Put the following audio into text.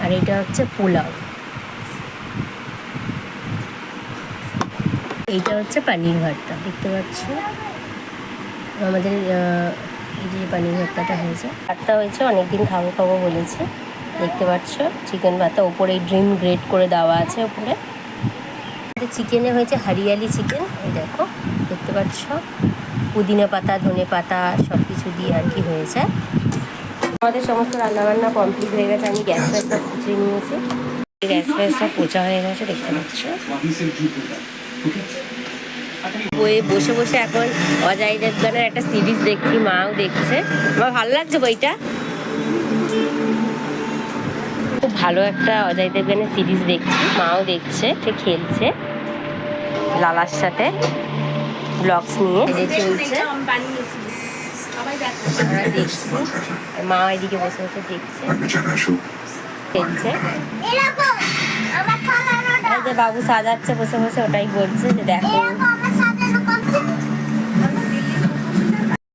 আর এটা হচ্ছে পোলাও, এইটা হচ্ছে পানির ভর্তা। দেখতে পাচ্ছ আমাদের এই যে পানির ভর্তাটা হয়েছে, ভর্তা হয়েছে, অনেকদিন খাবো খাবো বলেছে। দেখতে পাচ্ছ চিকেন ভর্তা, ওপরে ড্রিম গ্রেট করে দেওয়া আছে ওপরে। চিকেনে হয়েছে হরিয়ালি চিকেন, এই দেখো দেখতে পাচ্ছ, পুদিনা পাতা ধনে পাতা সব কিছু দিয়ে আর কি হয়েছে। আমাদের সমস্ত রান্নাবান্না কমপ্লিট হয়ে গেছে, আমি গ্যাস ফ্যাস সব পুছিয়ে নিয়েছি, গ্যাস ফ্যাস সব পোছা হয়ে গেছে দেখতে পাচ্ছ। বইয়ে বসে বসে এখন অজয় দেবগনের একটা সিরিজ দেখছি, মাও দেখছে। আমার ভালো লাগছে বইটা, খুব ভালো একটা অজয় দেবগনের সিরিজ দেখছি, মাও দেখছে, সে খেলছে লালার সাথে ব্লগস নিয়ে চলছে, আমরা দেখছি, মা এদিকে বসে বসে দেখছে খেলছে। বাবু সাজাচ্ছে বসে বসে, ওটাই বলছে যে দেখো